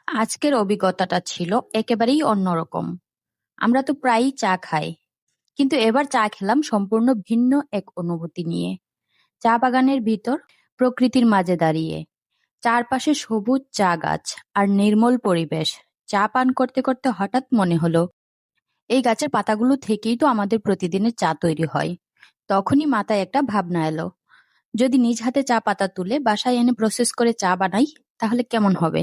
আজকের অভিজ্ঞতাটা ছিল একেবারেই অন্যরকম। আমরা তো প্রায়ই চা খাই, কিন্তু এবার চা খেলাম সম্পূর্ণ ভিন্ন এক অনুভূতি নিয়ে। চা বাগানের ভিতর, প্রকৃতির মাঝে দাঁড়িয়ে, চারপাশে সবুজ চা গাছ আর নির্মল পরিবেশ। চা পান করতে করতে হঠাৎ মনে হলো, এই গাছের পাতাগুলো থেকেই তো আমাদের প্রতিদিনের চা তৈরি হয়। তখনই মাথায় একটা ভাবনা এলো, যদি নিজ হাতে চা পাতা তুলে বাসায় এনে প্রসেস করে চা বানাই, তাহলে কেমন হবে?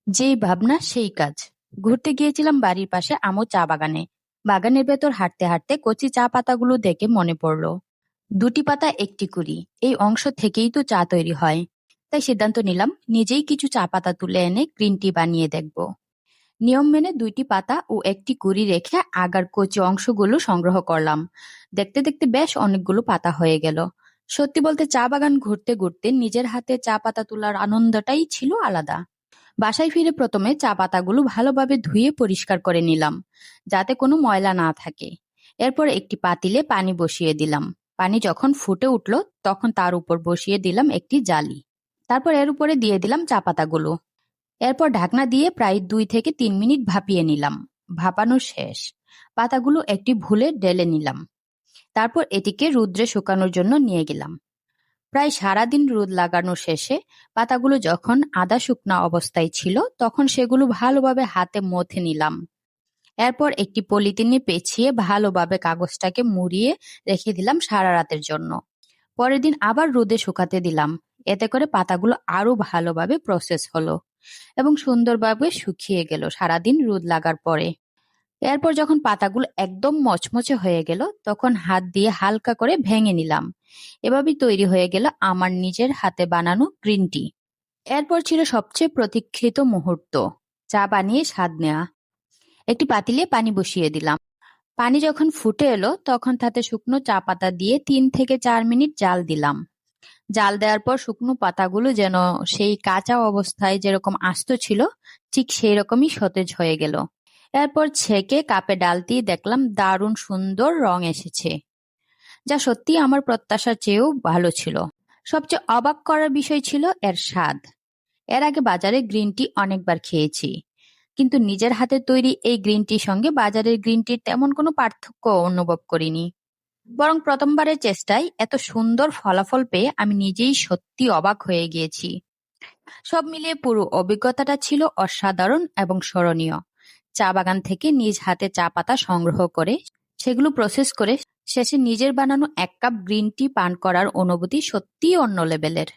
যেই ভাবনা সেই কাজ। ঘুরতে গিয়েছিলাম বাড়ির পাশে আমও চা বাগানে। বাগানের ভেতর হাঁটতে হাঁটতে কচি চা পাতাগুলো দেখে মনে পড়লো, দুটি পাতা একটি কুড়ি, এই অংশ থেকেই তো চা তৈরি হয়। তাই সিদ্ধান্ত নিলাম নিজেই কিছু চা পাতা তুলে এনে গ্রিন টি বানিয়ে দেখব। নিয়ম মেনে দুইটি পাতা ও একটি কুড়ি রেখে আগার কচি অংশগুলো সংগ্রহ করলাম। দেখতে দেখতে বেশ অনেকগুলো পাতা হয়ে গেল। সত্যি বলতে চা বাগান ঘুরতে ঘুরতে নিজের হাতে চা পাতা তোলার আনন্দটাই ছিল আলাদা। বাসায় ফিরে প্রথমে চা পাতাগুলো ভালোভাবে ধুয়ে পরিষ্কার করে নিলাম, যাতে কোনো ময়লা না থাকে। এরপর একটি পাতিলে পানি বসিয়ে দিলাম। পানি যখন ফুটে উঠল, তখন তার উপর বসিয়ে দিলাম একটি জালি। তারপর এর উপরে দিয়ে দিলাম চা পাতাগুলো। এরপর ঢাকনা দিয়ে প্রায় 2 থেকে 3 মিনিট ভাপিয়ে নিলাম। ভাপানো শেষ। পাতাগুলো একটি ভুলে ঢেলে নিলাম। তারপর এটিকে রোদ্রে শুকানোর জন্য নিয়ে গেলাম। প্রায় সারাদিন রোদ লাগানো শেষে পাতাগুলো যখন আধা শুকনা অবস্থায় ছিল, তখন সেগুলো ভালোভাবে হাতে মথে নিলাম। এরপর একটি পলিথিনে পেঁচিয়ে ভালোভাবে কাগজটাকে মুড়িয়ে রেখে দিলাম সারা রাতের জন্য। পরের দিন আবার রোদে শুকাতে দিলাম। এতে করে পাতাগুলো আরো ভালোভাবে প্রসেস হলো এবং সুন্দরভাবে শুকিয়ে গেল সারাদিন রোদ লাগার পরে। এরপর যখন পাতাগুলো একদম মচমচে হয়ে গেল, তখন হাত দিয়ে হালকা করে ভেঙে নিলাম। এভাবেই তৈরি হয়ে গেল আমার নিজের হাতে বানানো গ্রিন টি। এরপর ছিল সবচেয়ে প্রতীক্ষিত মুহূর্ত, চা বানিয়ে স্বাদ নেওয়া। একটি পাতিলে পানি বসিয়ে দিলাম। পানি যখন ফুটে এলো, তখন তাতে শুকনো চা পাতা দিয়ে 3 থেকে 4 মিনিট জাল দিলাম। জাল দেওয়ার পর শুকনো পাতাগুলো যেন সেই কাঁচা অবস্থায় যেরকম আস্ত ছিল, ঠিক সেই রকমই সতেজ হয়ে গেল। এরপর ছেঁকে কাপে ডালতেই দেখলাম দারুণ সুন্দর রং এসেছে, যা সত্যি আমার প্রত্যাশার চেয়েও ভালো ছিল। সবচেয়ে অবাক করার বিষয় ছিল এর স্বাদ। এর আগে বাজারে গ্রিন টি অনেকবার খেয়েছি, কিন্তু নিজের হাতে তৈরি এই গ্রিন টির সঙ্গে বাজারের গ্রিন টির তেমন কোনো পার্থক্য অনুভব করিনি। বরং প্রথমবারের চেষ্টায় এত সুন্দর ফলাফল পেয়ে আমি নিজেই সত্যি অবাক হয়ে গিয়েছি। সব মিলিয়ে পুরো অভিজ্ঞতাটা ছিল অসাধারণ এবং স্মরণীয়। চা বাগান থেকে নিজ হাতে চা পাতা সংগ্রহ করে, সেগুলো প্রসেস করে শেষে নিজের বানানো 1 কাপ গ্রিন টি পান করার অনুভূতি সত্যিই অন্য লেভেলের।